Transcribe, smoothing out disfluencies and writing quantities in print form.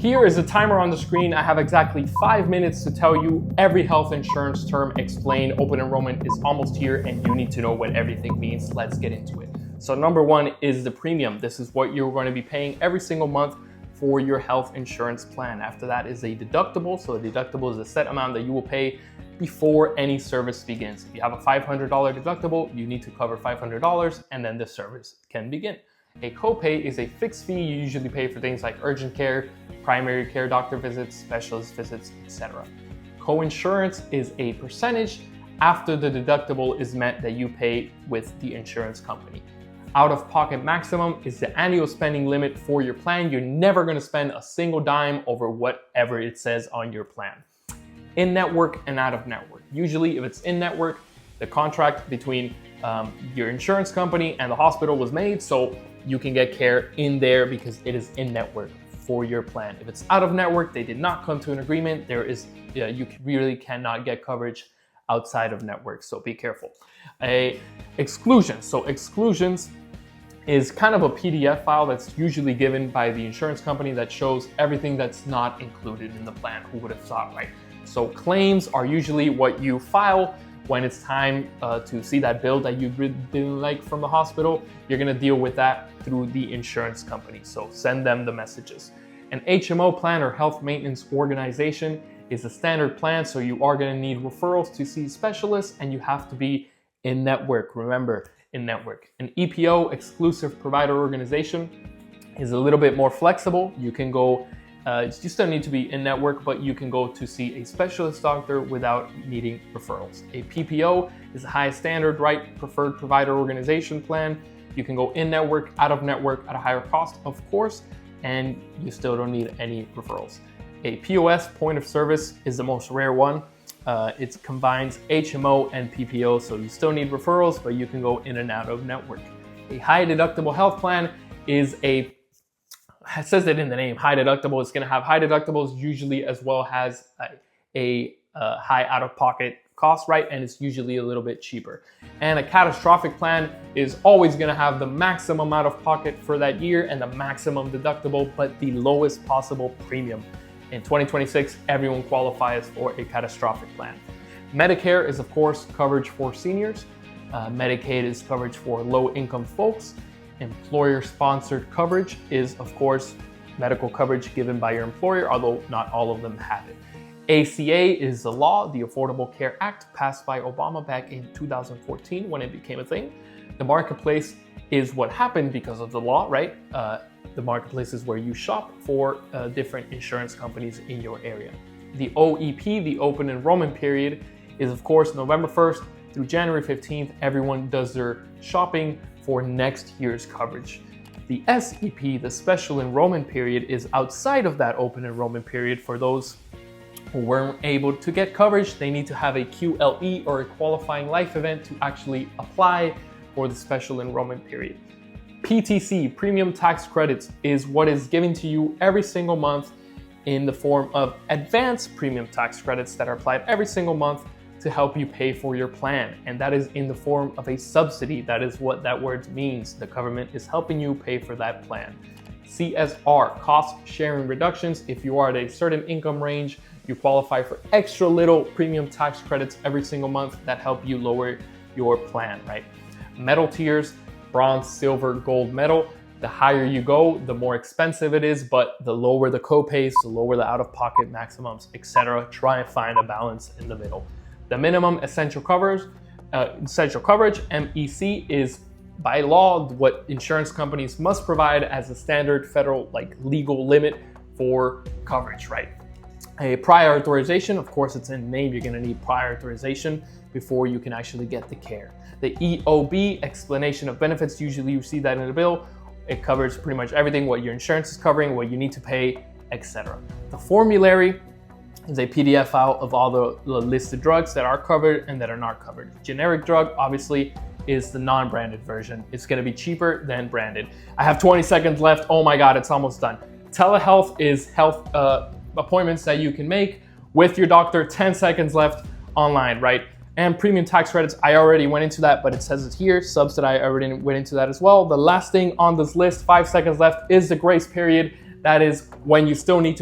Here is a timer on the screen. I have exactly 5 minutes to tell you every health insurance term explained. Open enrollment is almost here and you need to know what everything means. Let's get into it. So number one is the premium. This is what you're going to be paying every single month for your health insurance plan. After that is a deductible. So the deductible is a set amount that you will pay before any service begins. If you have a $500 deductible, you need to cover $500 and then the service can begin. A copay is a fixed fee you usually pay for things like urgent care, primary care doctor visits, specialist visits, etc. Coinsurance is a percentage after the deductible is met that you pay with the insurance company. Out-of-pocket maximum is the annual spending limit for your plan. You're never going to spend a single dime over whatever it says on your plan. In-network and out-of-network. Usually if it's in-network, the contract between your insurance company and the hospital was made, so you can get care in there because it is in-network for your plan. If it's out-of-network, they did not come to an agreement, you really cannot get coverage outside of network, so be careful. Exclusions. So exclusions is kind of a PDF file that's usually given by the insurance company that shows everything that's not included in the plan. Who would have thought, right? So claims are usually what you file when it's time to see that bill that you didn't like from the hospital. You're gonna deal with that through the insurance company. So send them the messages. An HMO plan or health maintenance organization is a standard plan. So you are gonna need referrals to see specialists and you have to be in network. Remember, in network. An EPO, exclusive provider organization, is a little bit more flexible. You can go you still need to be in network, but you can go to see a specialist doctor without needing referrals. A PPO is a high standard, right? Preferred provider organization plan. You can go in network, out of network at a higher cost, of course, and you still don't need any referrals. A POS, point of service, is the most rare one. It combines HMO and PPO, so you still need referrals, but you can go in and out of network. A high deductible health plan is it says it in the name, high deductible. It's going to have high deductibles usually as well as a high out-of-pocket cost, right? And it's usually a little bit cheaper. And a catastrophic plan is always going to have the maximum out-of-pocket for that year and the maximum deductible, but the lowest possible premium. In 2026, everyone qualifies for a catastrophic plan. Medicare is, of course, coverage for seniors. Medicaid is coverage for low-income folks. Employer-sponsored coverage is, of course, medical coverage given by your employer, although not all of them have it. ACA is the law, the Affordable Care Act, passed by Obama back in 2014 when it became a thing. The marketplace is what happened because of the law, right? The marketplace is where you shop for different insurance companies in your area. The OEP, the open enrollment period, is, of course, November 1st through January 15th. Everyone does their shopping for next year's coverage. The SEP, the special enrollment period, is outside of that open enrollment period. For those who weren't able to get coverage, they need to have a QLE or a qualifying life event to actually apply for the special enrollment period. PTC, premium tax credits, is what is given to you every single month in the form of advanced premium tax credits that are applied every single month to help you pay for your plan. And that is in the form of a subsidy. That is what that word means. The government is helping you pay for that plan. CSR, cost sharing reductions. If you are at a certain income range, you qualify for extra little premium tax credits every single month that help you lower your plan, right? Metal tiers, bronze, silver, gold, metal. The higher you go, the more expensive it is, but the lower the copays, the lower the out-of-pocket maximums, etc. Try and find a balance in the middle. The minimum essential coverage, MEC, is by law what insurance companies must provide as a standard federal legal limit for coverage, right? A prior authorization, of course, it's in the name. You're going to need prior authorization before you can actually get the care. The EOB, explanation of benefits, usually you see that in the bill. It covers pretty much everything, what your insurance is covering, what you need to pay, etc. The formulary is a PDF file of all the listed drugs that are covered and that are not covered. Generic drug, obviously, is the non-branded version. It's going to be cheaper than branded. I have 20 seconds left. Oh my God, it's almost done. Telehealth is health appointments that you can make with your doctor. 10 seconds left online, right? And premium tax credits, I already went into that, but it says it here. Subsidy, I already went into that as well. The last thing on this list, 5 seconds left, is the grace period. That is when you still need to